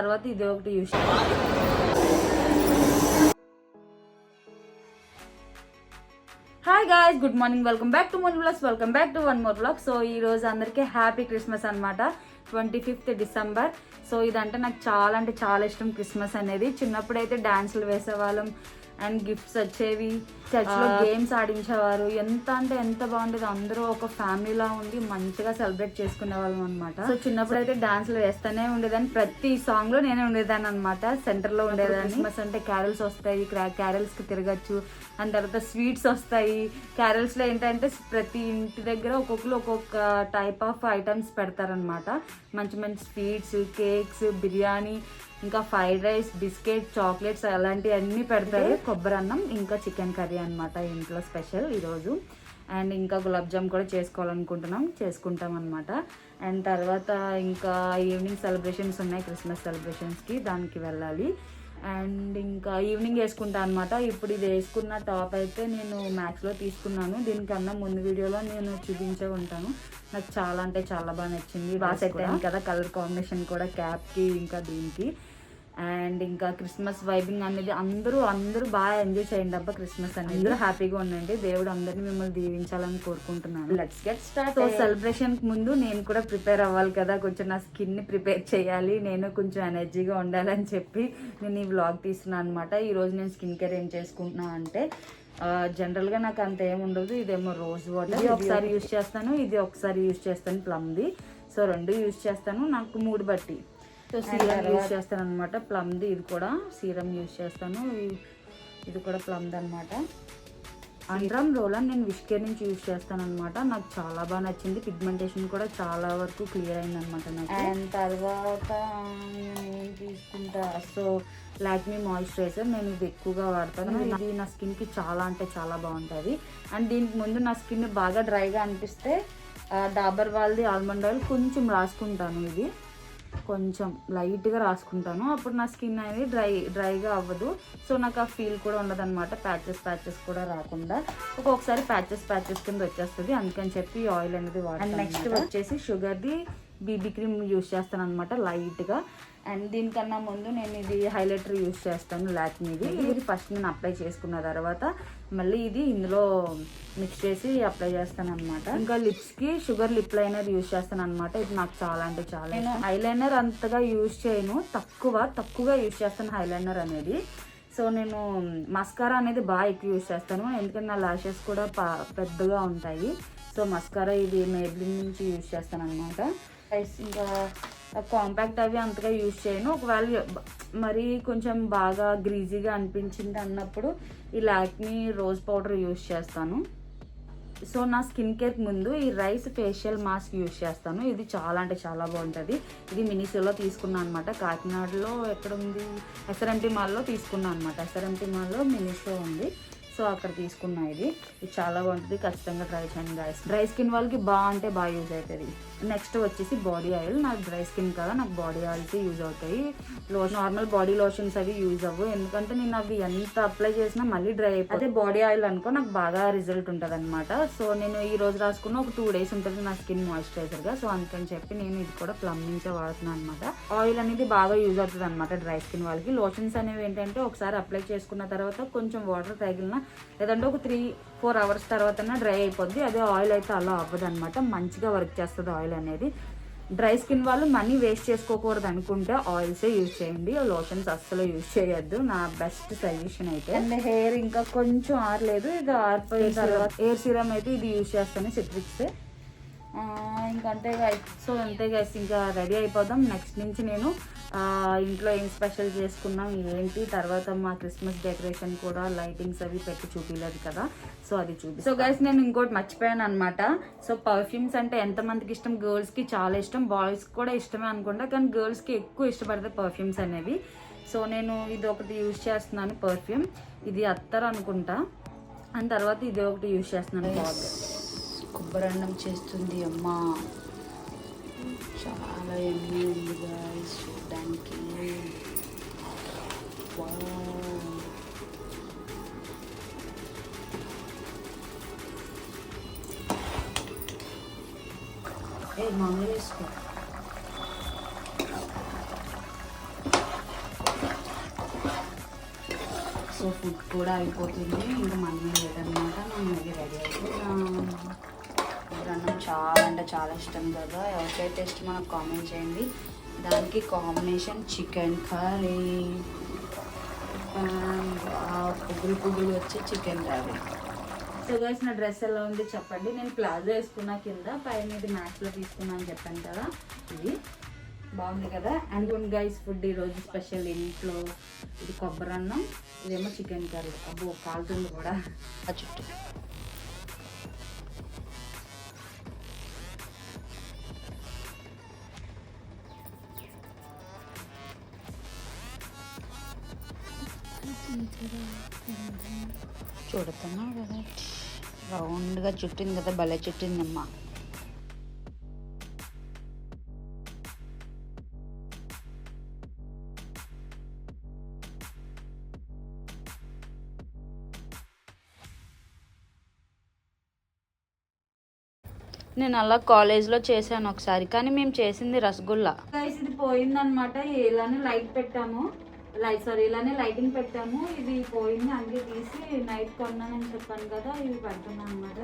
తర్వాత ఇది ఒకటి use. Hi guys, good morning, welcome back to Moni vlogs, welcome back to one more vlog. So ఈ రోజు అందరికీ హ్యాపీ క్రిస్మస్ అనమాట. 25th December. సో ఇదంటే నాకు చాలా అంటే చాలా ఇష్టం క్రిస్మస్ అనేది. చిన్నప్పుడు అయితే డాన్సులు వేసేవాళ్ళం అండ్ గిఫ్ట్స్ వచ్చేవి, చర్చ్లో గేమ్స్ ఆడించేవారు. ఎంత అంటే ఎంత బాగుండేది. అందరూ ఒక ఫ్యామిలీలా ఉండి మంచిగా సెలబ్రేట్ చేసుకునే వాళ్ళం అనమాట. సో చిన్నప్పుడు అయితే డాన్సులు వేస్తూనే ఉండేదాన్ని. ప్రతి సాంగ్ లో నేనే ఉండేదాన్ని అనమాట, సెంటర్ లో ఉండేదాన్ని. క్రిస్మస్ అంటే క్యారల్స్ వస్తాయి, క్యారల్స్ కి తిరగచ్చు. అండ్ తర్వాత స్వీట్స్ వస్తాయి. క్యారల్స్ లో ఏంటంటే ప్రతి ఇంటి దగ్గర ఒక్కొక్కరు ఒక్కొక్క టైప్ ఆఫ్ ఐటమ్స్ పెడతారనమాట. మంచి మంచి స్వీట్స్, కేక్స్, బిర్యానీ, ఇంకా ఫ్రైడ్ రైస్, బిస్కెట్, చాక్లెట్స్ అలాంటివన్నీ పెడతారు. కొబ్బరి అన్నం ఇంకా చికెన్ కర్రీ అనమాట ఇంట్లో స్పెషల్ ఈరోజు. అండ్ ఇంకా గులాబ్ జామ్ కూడా చేసుకుంటాం అనమాట. అండ్ తర్వాత ఇంకా ఈవినింగ్ సెలబ్రేషన్స్ ఉన్నాయి క్రిస్మస్ సెలబ్రేషన్స్కి, దానికి వెళ్ళాలి. అండ్ ఇంకా ఈవినింగ్ వేసుకుంటా అనమాట. ఇప్పుడు ఇది వేసుకున్న టాప్ అయితే నేను మ్యాక్స్లో తీసుకున్నాను. దీనికన్నా ముందు వీడియోలో నేను చూపించే ఉంటాను. నాకు చాలా అంటే చాలా బాగా నచ్చింది. బాగా సెట్ అయింది కదా కలర్ కాంబినేషన్ కూడా, క్యాప్కి ఇంకా దీనికి. అండ్ ఇంకా క్రిస్మస్ వైబింగ్ అనేది అందరూ బాగా ఎంజాయ్ చేయండి అబ్బా. క్రిస్మస్ అనేది అందరూ హ్యాపీగా ఉండండి. దేవుడు అందరినీ మిమ్మల్ని దీవించాలని కోరుకుంటున్నాను. Let's get start. So celebration ముందు నేను కూడా ప్రిపేర్ అవ్వాలి కదా, కొంచెం నా స్కిన్ ని ప్రిపేర్ చేయాలి, నేను కొంచెం ఎనర్జీగా ఉండాలని చెప్పి నేను ఈ వ్లాగ్ తీస్తున్నాను అనమాట. ఈ రోజు నేను స్కిన్ కేర్ ఏం చేసుకుంటున్నా అంటే, జనరల్గా నాకు అంత ఏముండదు. ఇదేమో రోజ్ వాటర్, ఇది ఒకసారి యూజ్ చేస్తాను, ఇది ఒకసారి యూజ్ చేస్తాను ప్లమ్ది. సో రెండు యూజ్ చేస్తాను నాకు మూడు బట్టి. సో సీరం యూజ్ చేస్తాను అనమాట, ప్లమ్ది. ఇది కూడా సీరం యూజ్ చేస్తాను, ఇది కూడా ప్లమ్ది అనమాట. అండ్రమ్ రోలర్ నేను విష్కేర్ నుంచి యూజ్ చేస్తాను అనమాట. నాకు చాలా బాగా నచ్చింది. పిగ్మెంటేషన్ కూడా చాలా వరకు క్లియర్ అయింది అనమాట నాకు. అండ్ తర్వాత నేను ఏం తీసుకుంటా, సో లాక్మీ మాయిశ్చరైజర్ నేను ఇది ఎక్కువగా వాడతాను. ఇది నా స్కిన్కి చాలా అంటే చాలా బాగుంటుంది. అండ్ దీనికి ముందు నా స్కిన్ బాగా డ్రైగా అనిపిస్తే డాబర్ వాళ్ళది ఆల్మండ్ ఆయిల్ కొంచెం రాసుకుంటాను. ఇది కొంచెం లైట్గా రాసుకుంటాను, అప్పుడు నా స్కిన్ అనేది డ్రైగా అవ్వదు. సో నాకు ఆ ఫీల్ కూడా ఉండదు అనమాట, ప్యాచెస్ కూడా రాకుండా. ఒక్కొక్కసారి ప్యాచెస్ కింద వచ్చేస్తుంది. అందుకని చెప్పి ఆయిల్ అనేది వాడతాను. నెక్స్ట్ వచ్చేసి షుగర్ది బీబీ క్రీమ్ యూజ్ చేస్తాను అనమాట లైట్గా. అండ్ దీనికన్నా ముందు నేను ఇది హైలైటర్ యూజ్ చేస్తాను లాక్మీది. ఇది ఫస్ట్ నేను అప్లై చేసుకున్న తర్వాత మళ్ళీ ఇది ఇందులో మిక్స్ చేసి అప్లై చేస్తాను అనమాట. ఇంకా లిప్స్కి షుగర్ లిప్ లైనర్ యూజ్ చేస్తాను అనమాట. ఇది నాకు చాలా అంటే చాలా. నేను ఐలైనర్ అంతగా యూజ్ చేయను, తక్కువగా యూజ్ చేస్తాను ఐలైనర్ అనేది. సో నేను మస్కారా అనేది బాగా ఎక్కువ యూజ్ చేస్తాను, ఎందుకంటే నా లాషెస్ కూడా పెద్దగా ఉంటాయి. సో మస్కారా ఇది మేబ్లిన్ నుంచి యూజ్ చేస్తాను అనమాట. ఇంకా కాంపాక్ట్ అవి అంతగా యూజ్ చేయను. ఒకవేళ మరీ కొంచెం బాగా గ్రీజీగా అనిపించింది అన్నప్పుడు ఈ లాక్మీ రోజ్ పౌడర్ యూజ్ చేస్తాను. సో నా స్కిన్ కేర్కి ముందు ఈ రైస్ ఫేషియల్ మాస్క్ యూజ్ చేస్తాను. ఇది చాలా అంటే చాలా బాగుంటుంది. ఇది మినిసోలో తీసుకున్నాను అనమాట. కాకినాడలో ఎక్కడ ఉంది, ఎస్ఆర్ఎంటీ మాల్లో తీసుకున్నాను అనమాట. ఎస్ఆర్ఎంటీ మాల్లో మినిసో ఉంది, సో అక్కడ తీసుకున్నా. ఇది చాలా బాగుంటుంది, ఖచ్చితంగా ట్రై చేయండి గాయ్స్. డ్రై స్కిన్ వాళ్ళకి బాగా యూజ్ అవుతుంది. నెక్స్ట్ వచ్చేసి బాడీ ఆయిల్. నాకు డ్రై స్కిన్ కదా, నాకు బాడీ ఆయిల్స్ యూజ్ అవుతాయి. నార్మల్ బాడీ లోషన్స్ అవి యూజ్ అవ్వు, ఎందుకంటే నేను అవి ఎంత అప్లై చేసినా మళ్ళీ డ్రై అయిపోయి. అదే బాడీ ఆయిల్ అనుకో నాకు బాగా రిజల్ట్ ఉంటుంది అనమాట. సో నేను ఈ రోజు రాసుకున్న ఒక 2 days ఉంటుంది నా స్కిన్ మాయిశ్చరైజర్గా. సో అందుకని చెప్పి నేను ఇది కూడా ప్లమ్ నుంచే వాడుతున్నాను అనమాట. ఆయిల్ అనేది బాగా యూజ్ అవుతుంది అనమాట డ్రై స్కిన్ వాళ్ళకి. లోషన్స్ అనేవి ఏంటంటే ఒకసారి అప్లై చేసుకున్న తర్వాత కొంచెం వాటర్ తగిలినా, లేదంటే ఒక 3-4 hours తర్వాత డ్రై అయిపోద్ది. అదే ఆయిల్ అయితే అలా అవ్వదు అనమాట, మంచిగా వర్క్ చేస్తుంది ఆయిల్ అనేది. డ్రై స్కిన్ వాళ్ళు మనీ వేస్ట్ చేసుకోకూడదు అనుకుంటే ఆయిల్సే యూజ్ చేయండి, లోషన్స్ అస్సలు యూజ్ చేయొద్దు, నా బెస్ట్ సజెషన్ అయితే. అండ్ హెయిర్ ఇంకా కొంచెం ఆరలేదు, ఇది ఆరిపోయిన తర్వాత హెయిర్ సీరం అయితే ఇది యూజ్ చేస్తాను, సిట్రిక్స్. ఇంకా అంతే గైస్. సో అంతే గైస్, ఇంకా రెడీ అయిపోదాం. నెక్స్ట్ నుంచి నేను ఇంట్లో ఏం స్పెషల్ చేసుకున్నాం ఏంటి, తర్వాత మా క్రిస్మస్ డెకరేషన్ కూడా లైటింగ్స్ అవి పెట్టి చూపించలేదు కదా, సో అది చూపి. సో గైస్ నేను ఇంకోటి మర్చిపోయాను అనమాట. సో పర్ఫ్యూమ్స్ అంటే ఎంతమందికి ఇష్టం, గర్ల్స్కి చాలా ఇష్టం, బాయ్స్కి కూడా ఇష్టమే అనుకుంటా, కానీ గర్ల్స్కి ఎక్కువ ఇష్టపడతాయి పర్ఫ్యూమ్స్ అనేవి. సో నేను ఇది ఒకటి యూజ్ చేస్తున్నాను పర్ఫ్యూమ్, ఇది అత్తర్ అనుకుంటా. అండ్ తర్వాత ఇది ఒకటి యూజ్ చేస్తున్నాను ఫాగ్. కొబ్బరి అన్నం చేస్తుంది అమ్మ, చాలా ఎమ్మె ఉంది గాయ్స్ చూడడానికి. మామూలు వేసుకో. సో ఫుడ్ కూడా అయిపోతుంది, ఇంకా మనమే లేదనమాట. మనం ఇది రెడీ అయిపోతున్నాం. అన్నం చాలా అంటే చాలా ఇష్టం కదా, ఎవరికైతే ఇష్టం మనకు కామెంట్ చేయండి. దానికి కాంబినేషన్ చికెన్ కర్రీ, పువ్వులు వచ్చి చికెన్ కర్రీ. సో గైస్ నా డ్రెస్ ఎలా ఉంది చెప్పండి. నేను ప్లాజో వేసుకున్నా కింద, పైన ఇది మ్యాక్స్లో తీసుకున్నా అని చెప్పాను కదా, ఇది బాగుంది కదా. అండ్ గైస్ ఫుడ్ ఈరోజు స్పెషల్ ఇంట్లో ఇది కొబ్బరి అన్నం, ఇదేమో చికెన్ కర్రీ. అబ్బో కాలుతుంది కూడా ఆ చుట్టూ. చూడుతున్నా కదా రౌండ్గా చుట్టింది కదా, భలే చుట్టిందమ్మా. నేను అలా కాలేజ్లో చేశాను ఒకసారి, కానీ మేము చేసింది రసగుల్లా. ఇది పోయిందనమాట. ఇలానే లైట్ పెట్టాము, ఇలానే లైటింగ్ పెట్టాము. ఇది పోయింది, అందుకే తీసి నైట్ కొన్నానని చెప్పాను కదా, ఇవి పెడుతున్నాను అనమాట.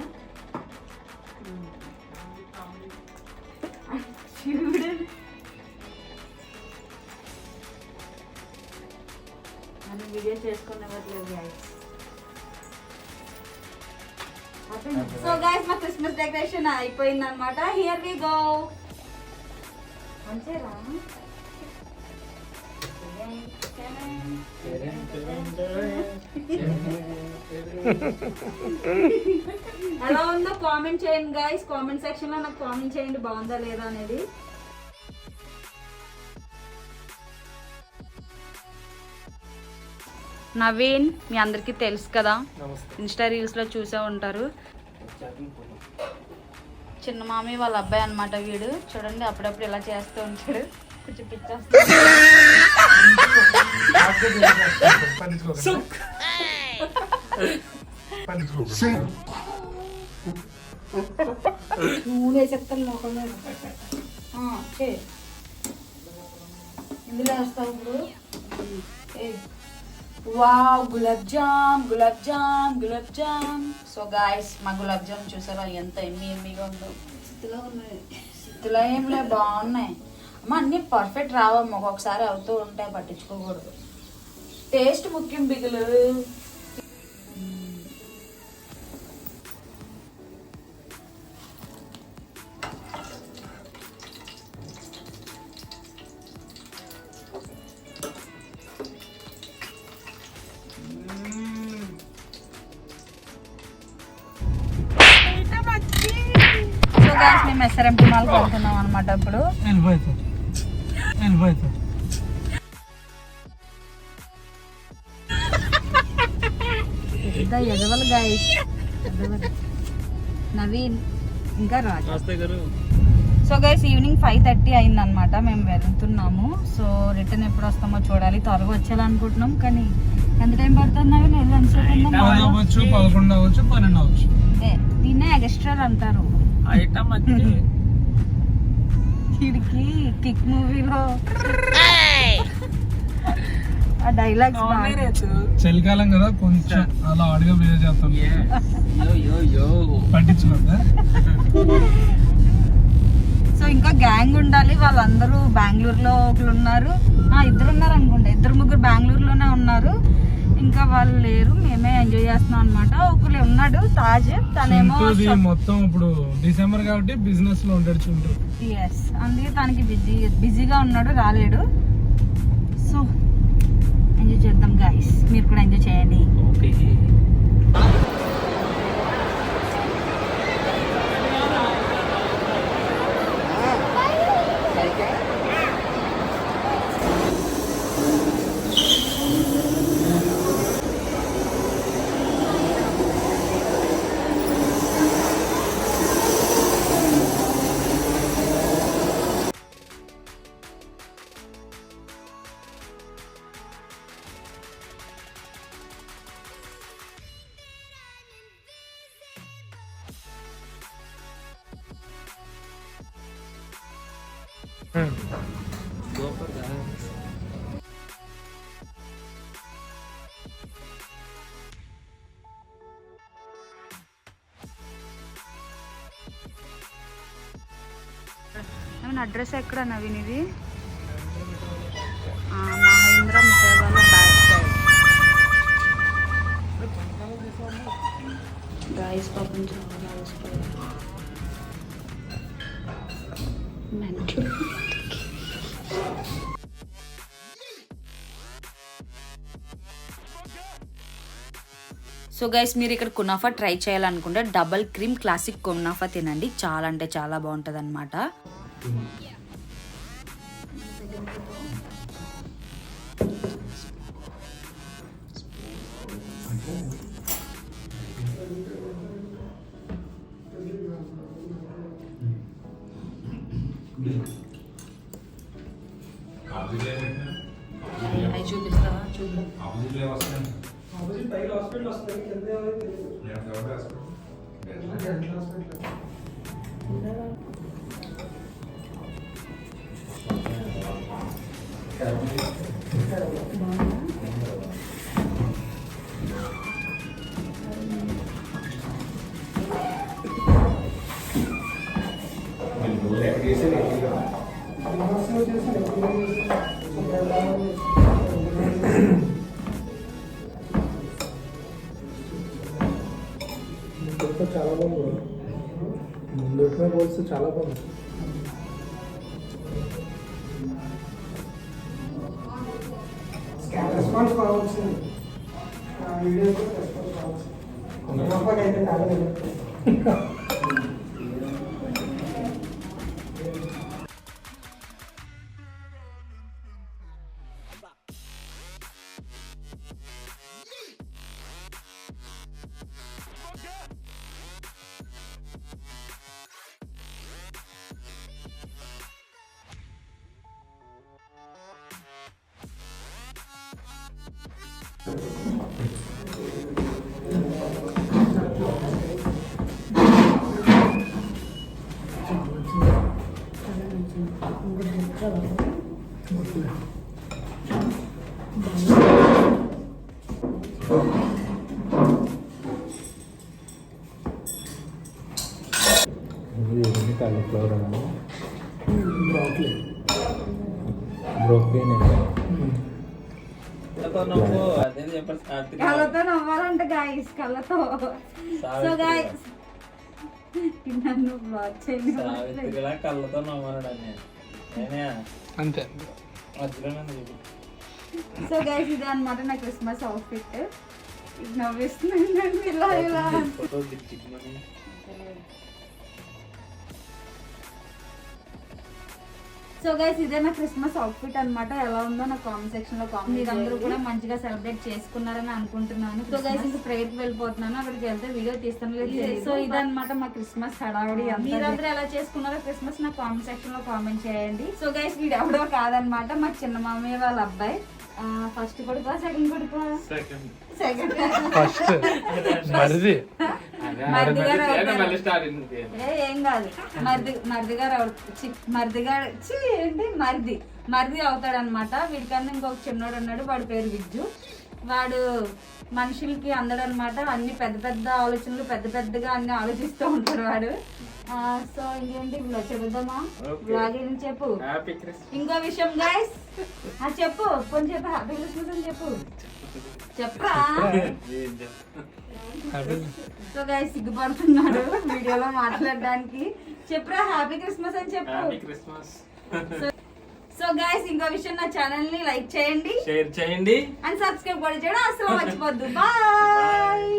మనం వీడియో చేసుకునేవట్లేదు గైస్. సో గైస్ మా క్రిస్మస్ డెకరేషన్ అయిపోయింది అనమాట. Here we go. మంచిగా ఎలా ఉందో కామెంట్ చేయండి గైస్, కామెంట్ సెక్షన్ లో నాకు కామెంట్ చేయండి బాగుందా లేదా అనేది. నవీన్ మీ అందరికీ తెలుసు కదా, ఇన్స్టా రీల్స్ లో చూసే ఉంటారు. చిన్న మామి వాళ్ళ అబ్బాయి అనమాట వీడు. చూడండి అప్పుడప్పుడు ఇలా చేస్తూ ఉంటాడు, కొంచెం పిచ్చేస్తాడు. నూనె చెప్తాను ఇందులో వేస్తావు ఇప్పుడు. Wow gulab jam gulab jam gulab jam. So guys మా గులాబ్ జామ్ చూసారా ఎంత ఎమ్మీగా ఉందో. సిత్తులో ఏం లేదు, బాగున్నాయి అమ్మ. అన్నీ పర్ఫెక్ట్ రావమ్మ, ఒక్కొక్కసారి అవుతూ ఉంటాయి, పట్టించుకోకూడదు. టేస్ట్ ముఖ్యం బిగులు. మేము ఎస్ఆర్ఎంపీ మాల్కి వెళ్తున్నాం అనమాట. ఇప్పుడు ఎదవలు గాయస్, నవీన్ ఇంకా రాజు. సో గైస్ ఈవినింగ్ 5:30 అయింది అనమాట. మేము వెళ్తున్నాము. సో రిటర్న్ ఎప్పుడు వస్తామో చూడాలి. త్వరగా వచ్చేయాలనుకుంటున్నాం, కానీ ఎంత టైం పడుతుంది నవీన్? దీన్నే ఎక్స్ట్రా అంటారు. వీడికి కిక్ మూవీలో ఆ డైలాగ్స్ చలికాలం కదా, కొంచెం అలా అడిగా బిహేవ్ చేస్తాం, పట్టించుకోద్దా. సో ఇంకా గ్యాంగ్ ఉండాలి. వాళ్ళందరూ బెంగళూరులో ఒకరు ఉన్నారు, ఇద్దరు ఉన్నారు అనుకుంటా, ఇద్దరు ముగ్గురు బెంగళూరులోనే ఉన్నారు. ఇంకా వాళ్ళు లేరు, మేమే ఎంజాయ్ చేస్తున్నాం అనమాట. ఒకరు ఉన్నాడు తాజ్, తనేమో మొత్తం ఇప్పుడు డిసెంబర్ కాబట్టి బిజినెస్ లో ఉంటాడు. ఎస్, అందుకే తనకి బిజీగా ఉన్నాడు, రాలేడు. సో ఎంజాయ్ చేద్దాం గైస్, మీరు కూడా ఎంజాయ్ చేయండి. నవీన్ అడ్రస్ ఎక్కడ నవీన్ ఇది? మహేంద్ర మిఠాయి వాళ్ళ బ్యాక్ సైడ్. గాయస్ పాపం చాలా అలసిపోయారు. సో గైస్ మీరు ఇక్కడ కునాఫా ట్రై చేయాలనుకుంటే డబల్ క్రీమ్ క్లాసిక్ కునాఫా తినండి, చాలా అంటే చాలా బాగుంటుంది అనమాట. చూపిస్తావా? చూద్దాం. చాలా బాగుంది, ముందు పోల్స్తే చాలా బాగుంది. రెస్పాన్స్ బాగా వచ్చింది, వీడియోస్ రెస్పాన్స్ బాగా వచ్చింది. అయితే కాలేదు. కాలీఫ్లవర్ బ్రోకలీ కళ్ళతో నవ్వాలంటే గాయస్, కళ్ళతో. సో గాయస్ నన్ను బ్లాక్ చేయండి. కళ్ళతో నవ్వనడా అంతే. సో గైస్ ఇదే అనమాట నా క్రిస్మస్ అవుట్ఫిట్. ఇది నవ్విస్తున్నాను ఇలా ఇలా. సో గైస్ ఇదే నా క్రిస్మస్ అవుట్ఫిట్ అనమాట. ఎలా ఉందో నా కామెంట్ సెక్షన్ లో కామెంట్. మీరందరూ కూడా మంచిగా సెలబ్రేట్ చేసుకున్నారని అనుకుంటున్నాను. సో గైస్ ఇంకా ప్రేయర్ కి వెళ్ళిపోతున్నాను, అక్కడికి వెళ్తే వీడియో తీస్తాను లేదు. సో ఇదన్నమాట మా క్రిస్మస్ హడావుడి. మీరందరూ ఎలా చేసుకున్నారో క్రిస్మస్ నా కామెంట్ సెక్షన్ లో కామెంట్ చేయండి. సో గైస్ వీడు ఎవడో కాదనమాట, మా చిన్న మామయ్య వాళ్ళ అబ్బాయి. ఫస్ట్ కొడుకు సెకండ్ కొడుకు సెకండ్ ఫస్ట్ మరిది మరిది గారు ఏం కాదు, మరిది గారు ఏంటి మరిది అవుతాడు అనమాట. వీడికన్నా ఇంకొక చిన్నోడు ఉన్నాడు, వాడి పేరు విజ్జు. వాడు మనుషులకి అందడనమాట. అన్ని పెద్ద పెద్ద ఆలోచనలు పెద్ద పెద్దగా అన్ని ఆలోచిస్తూ ఉంటాడు వాడు. సో ఇంకేంటి చెబుదామా? బ్లాగ్ చెప్పు. ఇంకో విషయం గైస్, చెప్పు కొంచెం చెప్పు. హ్యాపీ క్రిస్మస్ అని చెప్పు. చెప్పరా? సో గైస్ సిగ్గుపడుతున్నాడు వీడియోలో మాట్లాడడానికి. చెప్పురా హ్యాపీ క్రిస్మస్ అని చెప్పు. సో గైస్ ఇంకో విషయం, నా ఛానల్ ని లైక్ చేయండి, షేర్ చేయండి అండ్ సబ్స్క్రైబ్ కూడా చేయడం అసలు మర్చిపోద్దు. బాయ్.